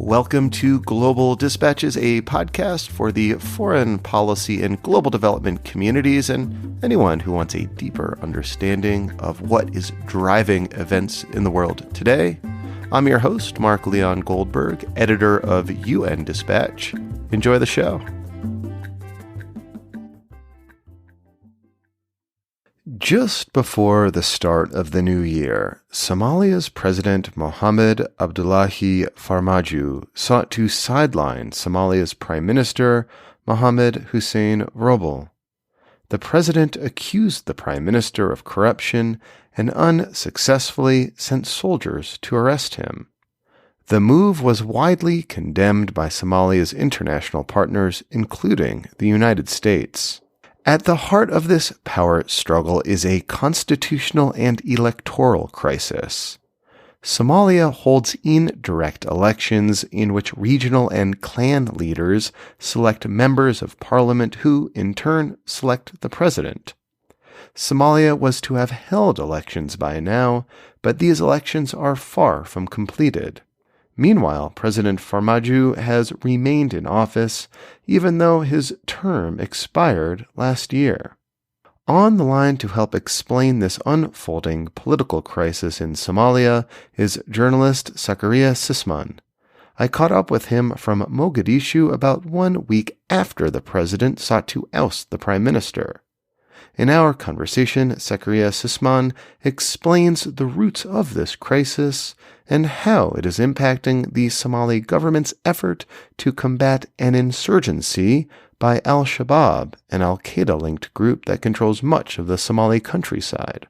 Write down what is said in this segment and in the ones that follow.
Welcome to Global Dispatches, a podcast for the foreign policy and global development communities and anyone who wants a deeper understanding of what is driving events in the world today. I'm your host, Mark Leon Goldberg, editor of UN Dispatch. Enjoy the show. Just before the start of the new year, Somalia's President Mohammad Abdulahi Farmaajo sought to sideline Somalia's Prime Minister Mohammad Hussein Roble. The president accused the Prime Minister of corruption and unsuccessfully sent soldiers to arrest him. The move was widely condemned by Somalia's international partners, including the United States. At the heart of this power struggle is a constitutional and electoral crisis. Somalia holds indirect elections in which regional and clan leaders select members of parliament who, in turn, select the president. Somalia was to have held elections by now, but these elections are far from completed. Meanwhile, President Farmaajo has remained in office, even though his term expired last year. On the line to help explain this unfolding political crisis in Somalia is journalist Sakariye Cissman. I caught up with him from Mogadishu about 1 week after the president sought to oust the prime minister. In our conversation, Sakariye Cissman explains the roots of this crisis and how it is impacting the Somali government's effort to combat an insurgency by Shabaab, an al-Qaeda-linked group that controls much of the Somali countryside.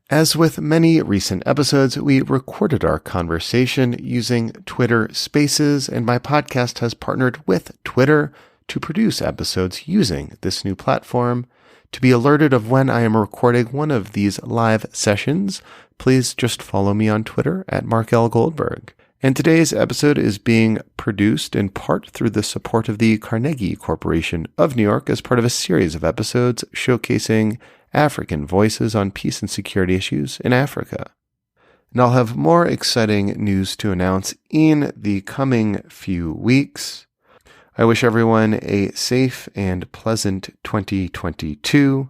As with many recent episodes, we recorded our conversation using Twitter Spaces, and my podcast has partnered with Twitter to produce episodes using this new platform. To be alerted of when I am recording one of these live sessions, please just follow me on Twitter at Mark L. Goldberg. And today's episode is being produced in part through the support of the Carnegie Corporation of New York as part of a series of episodes showcasing African voices on peace and security issues in Africa. And I'll have more exciting news to announce in the coming few weeks. I wish everyone a safe and pleasant 2022,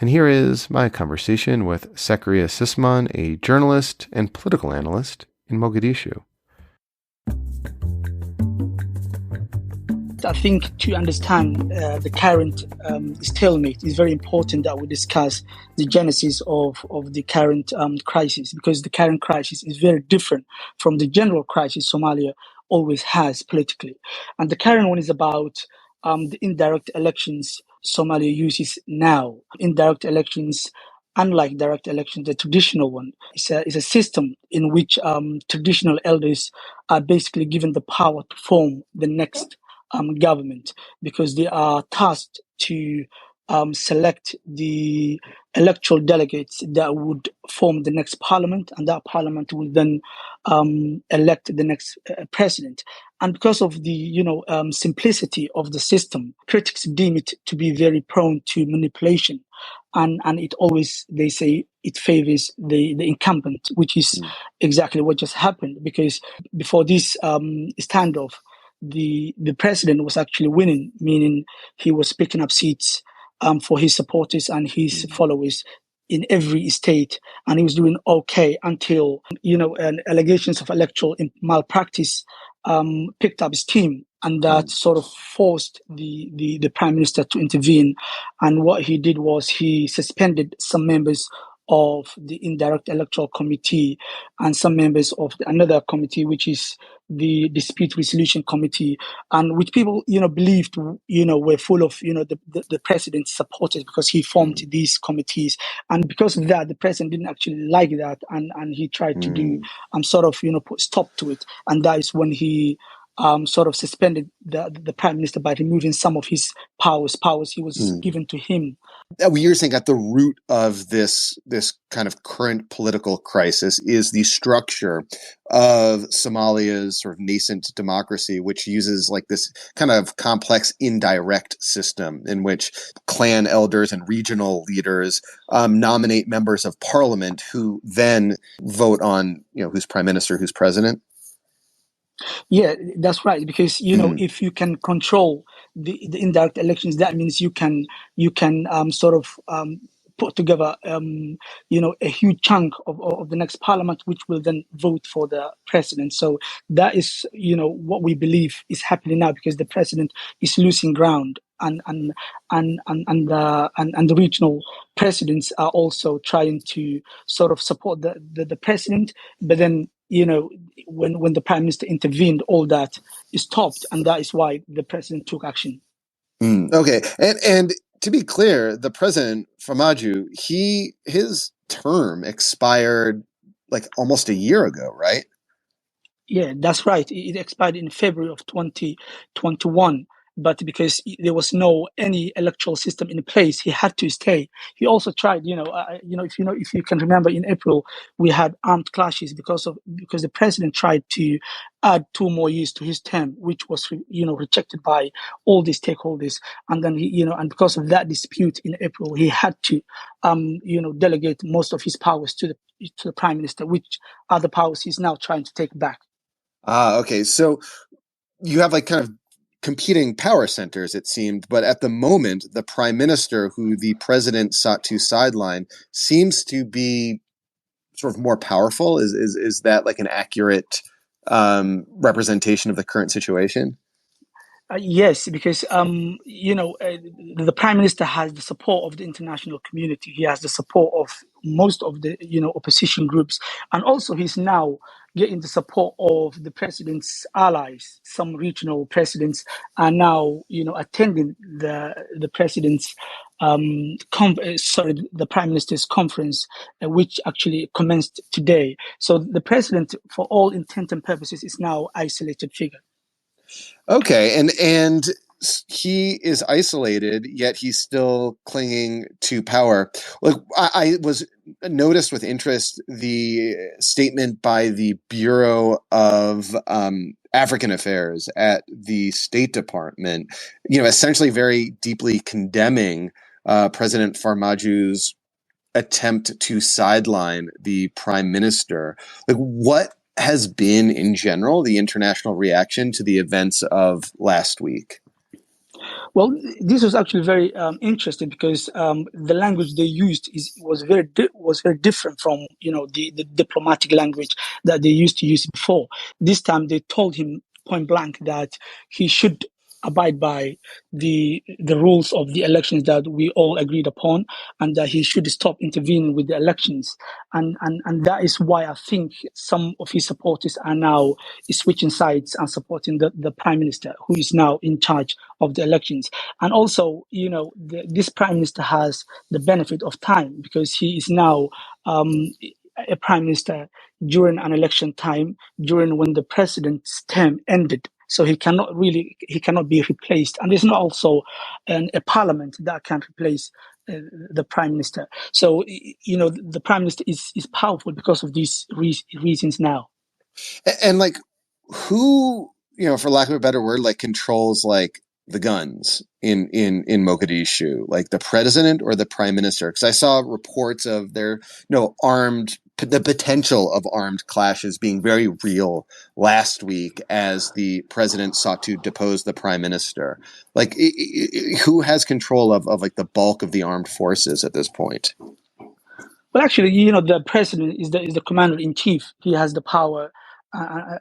and here is my conversation with Sakariye Cissman, a journalist and political analyst in Mogadishu. I think to understand the current stalemate is very important that we discuss the genesis of the current crisis, because the current crisis is very different from the general crisis Somalia always has politically. And the current one is about the indirect elections Somalia uses now. Indirect elections, unlike direct elections, the traditional one, is a system in which traditional elders are basically given the power to form the next government, because they are tasked to select the electoral delegates that would form the next parliament, and that parliament will then elect the next president. And because of the simplicity of the system, critics deem it to be very prone to manipulation, and it always, they say, it favors the incumbent, which is exactly what just happened. Because before this standoff, the president was actually winning, meaning he was picking up seats for his supporters and his followers in every state, and he was doing okay until allegations of electoral malpractice picked up steam, and that sort of forced the prime minister to intervene. And what he did was he suspended some members of the indirect electoral committee and some members of another committee, which is the dispute resolution committee, and which people believed were full of the president's supporters, because he formed these committees. And because of that, the president didn't actually like that, and he tried to do put stop to it. And that is when he sort of suspended the prime minister by removing some of his powers he was given to him. You're saying at the root of this kind of current political crisis is the structure of Somalia's sort of nascent democracy, which uses like this kind of complex indirect system in which clan elders and regional leaders nominate members of parliament who then vote on, who's prime minister, who's president. Yeah, that's right. Because if you can control the indirect elections, that means you can sort of put together a huge chunk of the next parliament, which will then vote for the president. So that is what we believe is happening now, because the president is losing ground. And the regional presidents are also trying to sort of support the president, but then when the prime minister intervened, all that is stopped, and that is why the president took action. Okay, and to be clear, the president Farmaajo, his term expired like almost a year ago, right? Yeah, that's right. It expired in February of 2021, but because there was no any electoral system in place, he had to stay. He also tried, if you can remember, in April we had armed clashes because the president tried to add 2 more years to his term, which was rejected by all the stakeholders. And then and because of that dispute in April, he had to delegate most of his powers to the prime minister, which are the powers he's now trying to take back. Okay. So you have like kind of competing power centers, it seemed, but at the moment, the prime minister, who the president sought to sideline, seems to be sort of more powerful. Is that like an accurate representation of the current situation? Yes, because the prime minister has the support of the international community. He has the support of most of the opposition groups, and also he's now getting the support of the president's allies. Some regional presidents are now attending the president's the prime minister's conference, which actually commenced today. So the president, for all intent and purposes, is now isolated figure. Okay, and he is isolated, yet he's still clinging to power. Like I was noticed with interest the statement by the Bureau of African Affairs at the State Department, essentially very deeply condemning President Farmaajo's attempt to sideline the prime minister. Like, what has been, in general, the international reaction to the events of last week? Well, this was actually very interesting, because the language they used was very different from the diplomatic language that they used to use before. This time, they told him point blank that he should abide by the rules of the elections that we all agreed upon, and that he should stop intervening with the elections. And that is why I think some of his supporters are now switching sides and supporting the prime minister, who is now in charge of the elections. And also, this prime minister has the benefit of time, because he is now a prime minister during an election time, during when the president's term ended. So he cannot be replaced, and there's not also a parliament that can replace the prime minister. So the prime minister is powerful because of these reasons now. And like, who, for lack of a better word, like controls like the guns in Mogadishu, like the president or the prime minister? Because I saw reports of their the potential of armed clashes being very real last week as the president sought to depose the prime minister. Like, who has control of like the bulk of the armed forces at this point? Well, actually, the president is the commander in chief. He has the power.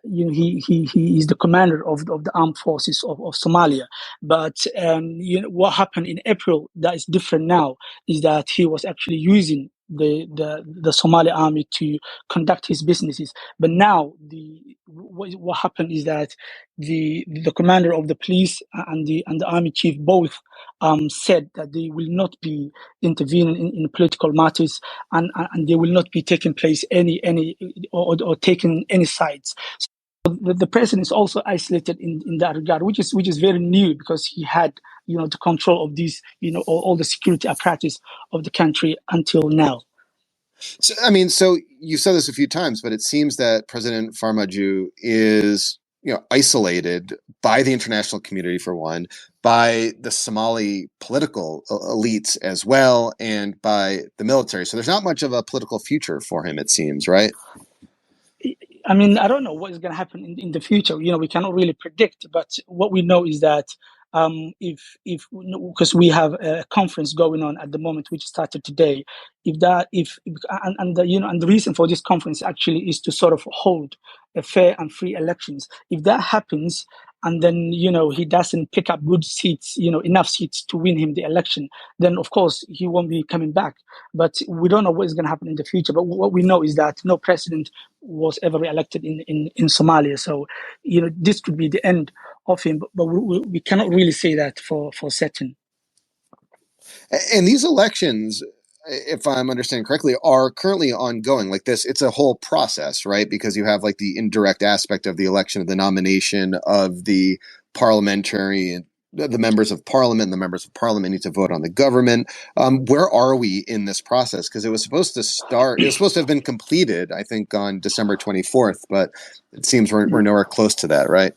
He is the commander of the armed forces of Somalia. But what happened in April that is different now is that he was actually using the Somali army to conduct his businesses. But now what happened is that the commander of the police and the army chief both said that they will not be intervening in political matters, and they will not be taking place or taking any sides. So the president is also isolated in that regard, which is very new, because he had the control of these all the security apparatus of the country until now. So, I mean, so you said this a few times, but it seems that President Farmaajo is, isolated by the international community, for one, by the Somali political elites as well, and by the military. So there's not much of a political future for him, it seems, right? I mean, I don't know what is going to happen in the future. We cannot really predict, but what we know is that if because we have a conference going on at the moment, which started today, if and the reason for this conference actually is to sort of hold a fair and free elections. If that happens, and then he doesn't pick up good seats, enough seats to win him the election, then of course he won't be coming back. But we don't know what is going to happen in the future. But what we know is that no president was ever re-elected in Somalia. So, this could be the end of him, but we cannot really say that for certain. And these elections, if I'm understanding correctly, are currently ongoing. Like this, it's a whole process, right? Because you have like the indirect aspect of the election, of the nomination of the parliamentary, the members of parliament. The members of parliament need to vote on the government. Where are we in this process? Because it was supposed to have been completed, I think, on December 24th, but it seems we're nowhere close to that, right?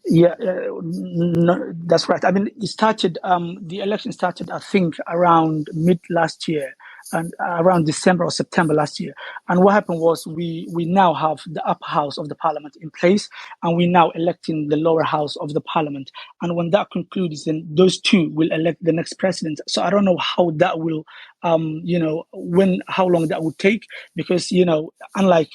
Yeah, no, that's right. I mean, the election started, I think, around mid last year, and around December or September last year. And what happened was we now have the upper house of the parliament in place, and we now electing the lower house of the parliament. And when that concludes, then those two will elect the next president. So I don't know how that will, how long that would take, because unlike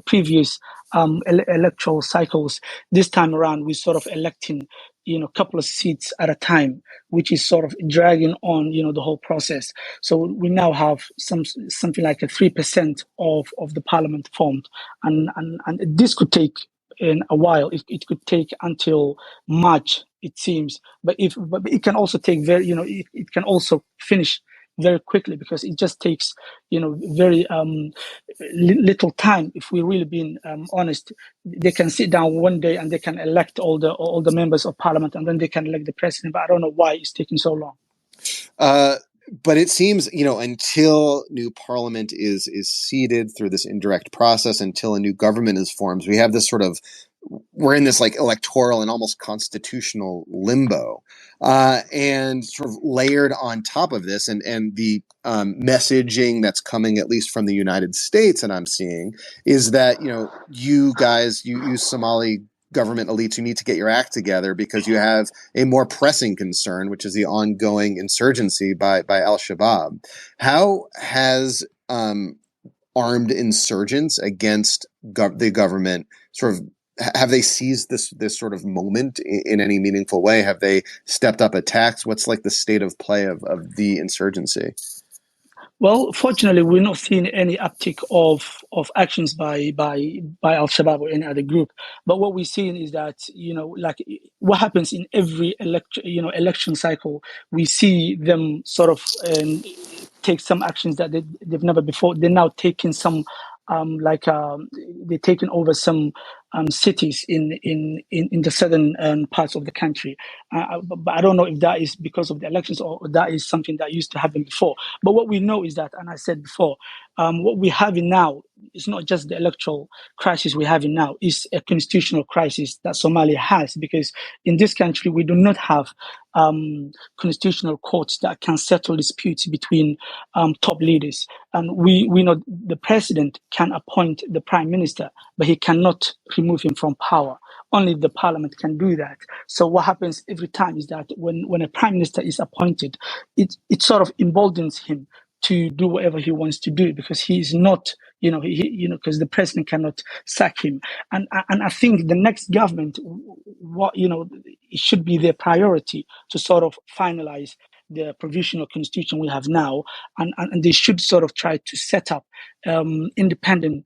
previous electoral cycles, this time around we're sort of electing a couple of seats at a time, which is sort of dragging on the whole process. So we now have something like a 3% of the parliament formed, and this could take in a while. It could take until March, it seems, but it can also take it can also finish very quickly, because it just takes very little time. If we're really being honest, they can sit down one day and they can elect all the members of parliament, and then they can elect the president. But I don't know why it's taking so long. But it seems, until new parliament is seated through this indirect process, until a new government is formed, we have this we're in this like electoral and almost constitutional limbo, and sort of layered on top of this, and the messaging that's coming, at least from the United States, and I'm seeing, is that you guys, you Somali government elites, you need to get your act together because you have a more pressing concern, which is the ongoing insurgency by Al-Shabaab. How has armed insurgents against the government have they seized this sort of moment in any meaningful way? Have they stepped up attacks? What's like the state of play of the insurgency? Well, fortunately, we're not seeing any uptick of actions by Al-Shabaab or any other group. But what we're seeing is that, like what happens in every election cycle, we see them sort of take some actions that they've never before. They're now taking some they're taking over some cities in the southern parts of the country. But I don't know if that is because of the elections or that is something that used to happen before. But what we know is that, and I said before, what we're having now is not just the electoral crisis we're having now, it's a constitutional crisis that Somalia has, because in this country we do not have constitutional courts that can settle disputes between top leaders. And we know the president can appoint the prime minister, but he cannot remove him from power. Only the parliament can do that. So what happens every time is that when a prime minister is appointed, it sort of emboldens him to do whatever he wants to do, because he is not, because the president cannot sack him. And I think the next government, it should be their priority to sort of finalize the provisional constitution we have now, and they should sort of try to set up independent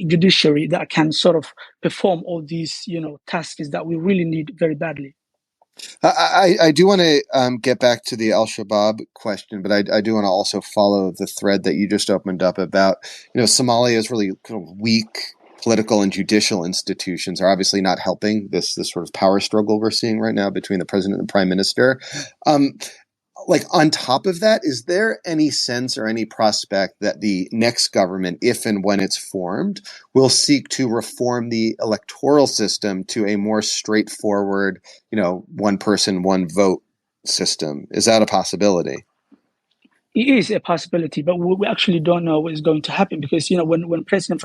judiciary that can sort of perform all these tasks that we really need very badly. I do want to get back to the Al-Shabaab question, but I do want to also follow the thread that you just opened up about, Somalia's really kind of weak political and judicial institutions are obviously not helping this sort of power struggle we're seeing right now between the president and the prime minister. Like on top of that, is there any sense or any prospect that the next government, if and when it's formed, will seek to reform the electoral system to a more straightforward, one person, one vote system? Is that a possibility? It is a possibility, but we actually don't know what is going to happen, because when President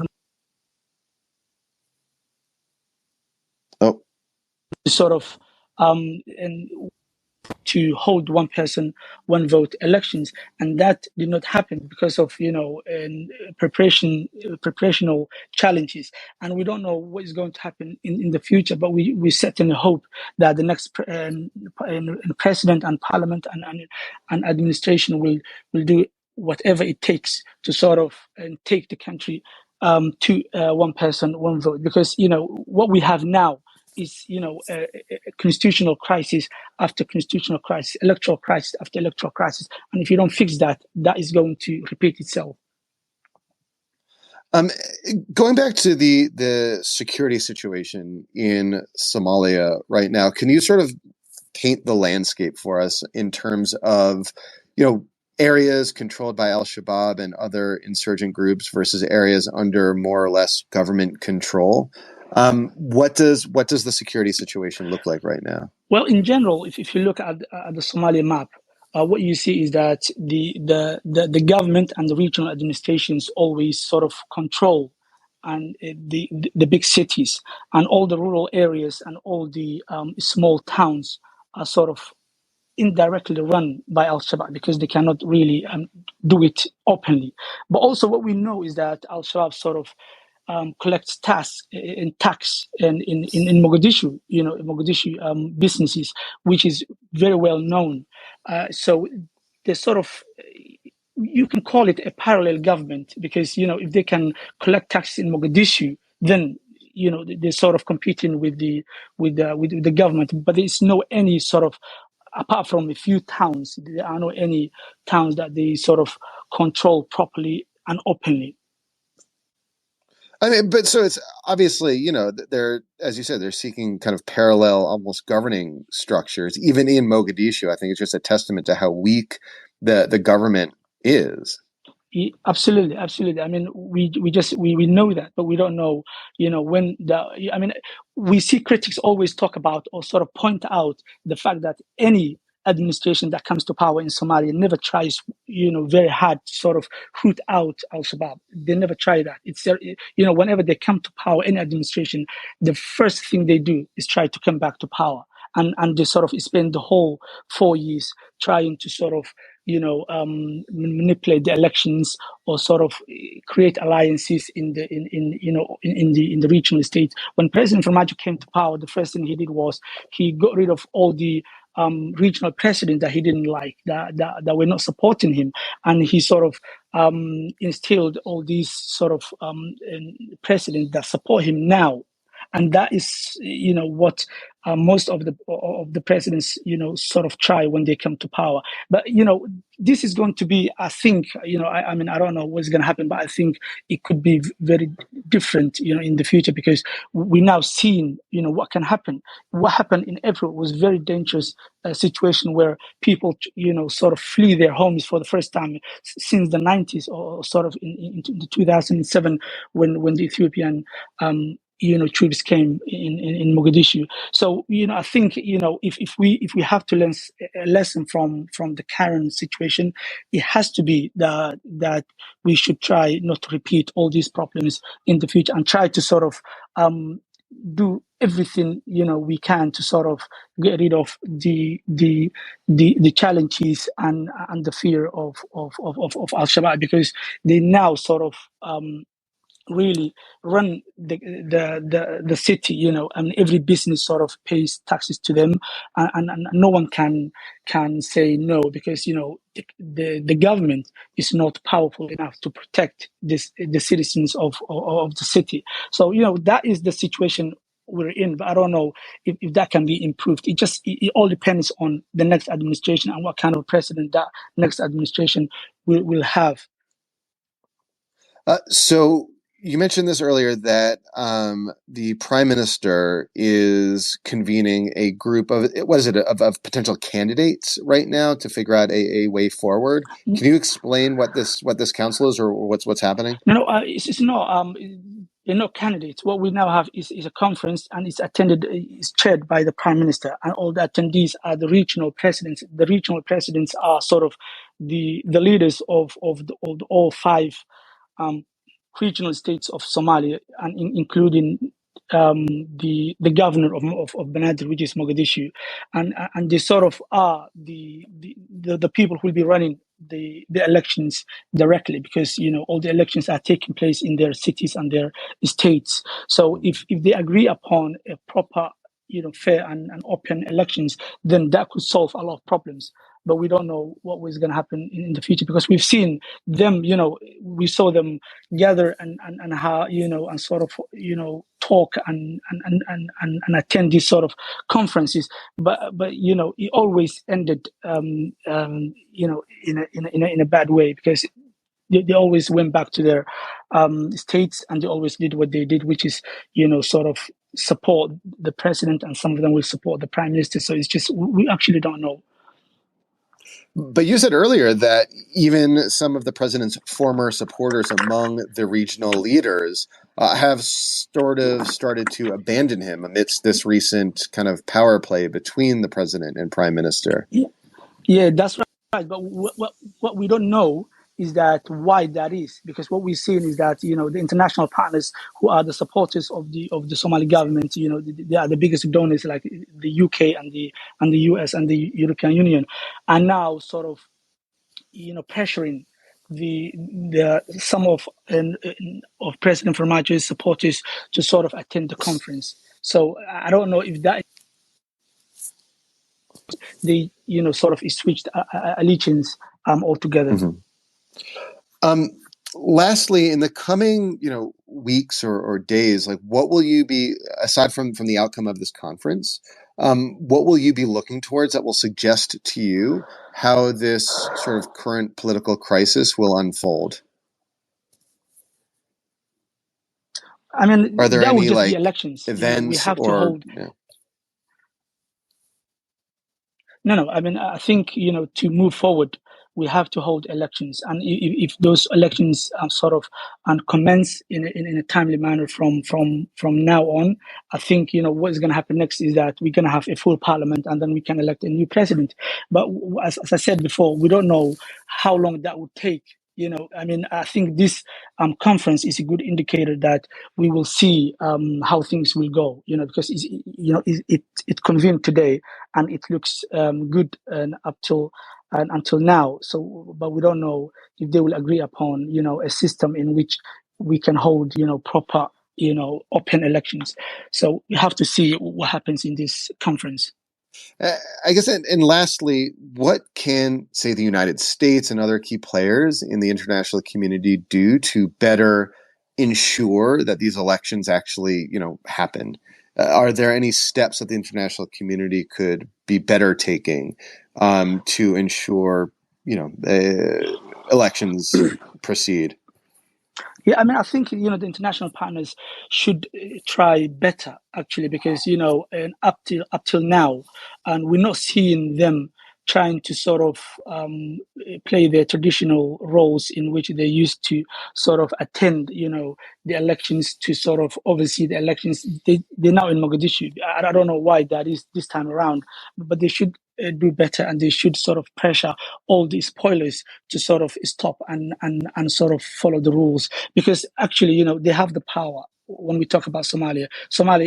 sort of and to hold one person, one vote elections, and that did not happen because of preparational challenges, and we don't know what is going to happen in the future. But we certainly hope that the next president and parliament and administration will do whatever it takes to sort of take the country to one person, one vote, because what we have now is a constitutional crisis after constitutional crisis, electoral crisis after electoral crisis, and if you don't fix that, that is going to repeat itself. Going back to the security situation in Somalia right now, can you sort of paint the landscape for us in terms of, areas controlled by al-Shabaab and other insurgent groups versus areas under more or less government control? What does the security situation look like right now? Well, in general, if you look at the Somalia map, what you see is that the government and the regional administrations always sort of control and the big cities, and all the rural areas and all the small towns are sort of indirectly run by al-Shabaab because they cannot really do it openly. But also what we know is that al-Shabaab sort of collects tax in Mogadishu, Mogadishu businesses, which is very well known. So there's sort of, you can call it a parallel government because if they can collect taxes in Mogadishu, then they're sort of competing with the government. But there's no any sort of, apart from a few towns, there are no any towns that they sort of control properly and openly. I mean, but so it's obviously, they're, as you said, they're seeking kind of parallel, almost governing structures, even in Mogadishu. I think it's just a testament to how weak the government is. Absolutely. I mean, we know that, but we don't know, when we see critics always talk about or sort of point out the fact that any administration that comes to power in Somalia never tries, very hard to sort of root out al-Shabaab. They never try that. It's, whenever they come to power, any administration, the first thing they do is try to come back to power. And they sort of spend the whole 4 years trying to sort of, manipulate the elections or sort of create alliances in the regional states. When President Farmaajo came to power, the first thing he did was he got rid of all the regional presidents that he didn't like, that were not supporting him, and he sort of instilled all these sort of presidents that support him now. And that is, what most of the presidents, sort of try when they come to power. But this is going to be, I think, I mean, I don't know what's going to happen, but I think it could be very different, in the future, because we now seen, what can happen. What happened in April was very dangerous situation where people, sort of flee their homes for the first time since the 90s, or sort of in 2007 when the Ethiopian troops came in Mogadishu. So I think if we have to learn a lesson from the current situation, it has to be that we should try not to repeat all these problems in the future, and try to sort of do everything we can to sort of get rid of the challenges and the fear of al-Shabaab, because they now sort of really run the city, and every business sort of pays taxes to them, and no one can say no, because the government is not powerful enough to protect the citizens of the city. So that is the situation we're in, but I don't know if that can be improved. It all depends on the next administration and what kind of president that next administration will have. So you mentioned this earlier, that the prime minister is convening a group of, of potential candidates right now to figure out a way forward. Can you explain what this council is, or what's happening? No, it's not. They're not candidates. What we now have is a conference, and it's chaired by the prime minister, and all the attendees are the regional presidents. The regional presidents are sort of the leaders of all five regional states of Somalia, and including the governor of Banadr, which is Mogadishu, and they sort of are the people who will be running the elections directly, because all the elections are taking place in their cities and their states. So if they agree upon a proper, fair and open elections, then that could solve a lot of problems. But we don't know what was going to happen in the future, because we've seen them, we saw them gather and how, and sort of, talk and attend these sort of conferences. But it always ended, in a bad way, because they always went back to their states, and they always did what they did, which is, sort of support the president, and some of them will support the prime minister. So it's just, we actually don't know. But you said earlier that even some of the president's former supporters among the regional leaders have sort of started to abandon him amidst this recent kind of power play between the president and prime minister. Yeah, that's right. But what we don't know is that why that is, because what we've seen is that the international partners who are the supporters of the Somali government, they are the biggest donors, like the UK and the US and the European Union, are now sort of pressuring the some of President Farmaajo's supporters to sort of attend the conference. So I don't know if that they sort of switched allegiance altogether. Mm-hmm. Lastly, in the coming weeks or days, like what will you be, aside from the outcome of this conference, what will you be looking towards that will suggest to you how this sort of current political crisis will unfold? I mean, are there that any would just be elections. events we have or to hold. No. I mean, I think to move forward, we have to hold elections, and if those elections sort of commence in a timely manner from now on, I think what is going to happen next is that we're going to have a full parliament, and then we can elect a new president. But as I said before, we don't know how long that would take. I mean, I think this conference is a good indicator that we will see how things will go. Because it convened today, and it looks good until now. So, but we don't know if they will agree upon a system in which we can hold proper open elections. So we have to see what happens in this conference. I guess, and lastly, what can, say, the United States and other key players in the international community do to better ensure that these elections actually, happen? Are there any steps that the international community could be better taking to ensure, elections proceed? Yeah, I mean, I think the international partners should try better, actually, because and up till now, and we're not seeing them trying to sort of play their traditional roles in which they used to sort of attend, the elections, to sort of oversee the elections. They're now in Mogadishu. I don't know why that is this time around, but they should do better, and they should sort of pressure all the spoilers to sort of stop and sort of follow the rules, because actually they have the power. When we talk about Somalia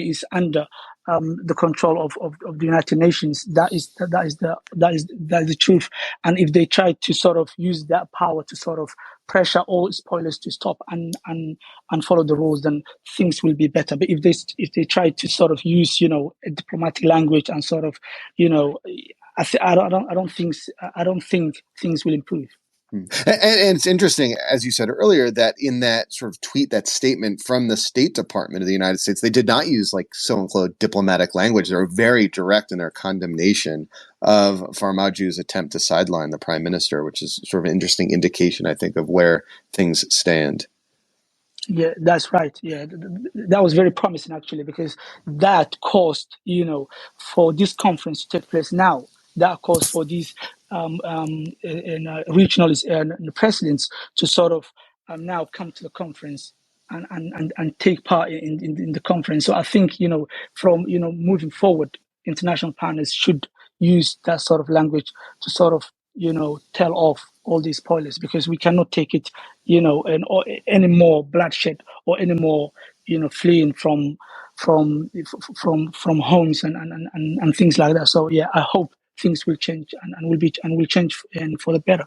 is under the control of the United Nations. That is the truth. And if they try to sort of use that power to sort of pressure all spoilers to stop and follow the rules, then things will be better. But if they try to sort of use a diplomatic language and sort of I don't think things will improve. And it's interesting, as you said earlier, that in that sort of tweet, that statement from the State Department of the United States, they did not use like so-and-so diplomatic language. They were very direct in their condemnation of Farmaajo's attempt to sideline the prime minister, which is sort of an interesting indication, I think, of where things stand. Yeah, that's right. Yeah, that was very promising, actually, because that caused, for this conference to take place now, that caused for these regional presidents to sort of now come to the conference and take part in the conference. So I think, from, moving forward, international partners should use that sort of language to sort of, tell off all these spoilers, because we cannot take it, or any more bloodshed or any more, fleeing from from homes and things like that. So yeah, I hope things will change and will change and for the better.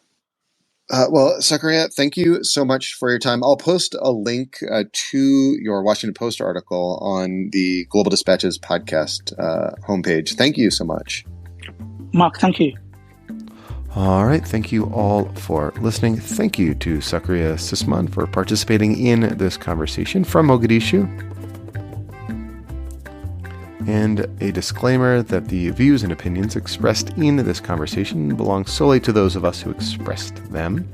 Well, Sakariye, thank you so much for your time. I'll post a link to your Washington Post article on the Global Dispatches podcast homepage. Thank you so much. Mark, thank you. All right. Thank you all for listening. Thank you to Sakariye Cissman for participating in this conversation from Mogadishu. And a disclaimer that the views and opinions expressed in this conversation belong solely to those of us who expressed them.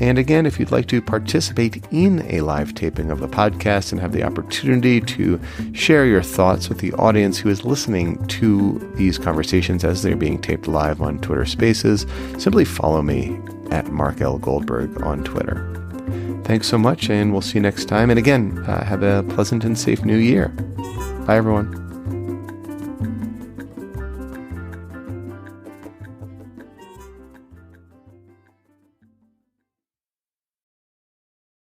And again, if you'd like to participate in a live taping of the podcast and have the opportunity to share your thoughts with the audience who is listening to these conversations as they're being taped live on Twitter Spaces, simply follow me at Mark L. Goldberg on Twitter. Thanks so much, and we'll see you next time. And again, have a pleasant and safe new year. Bye, everyone.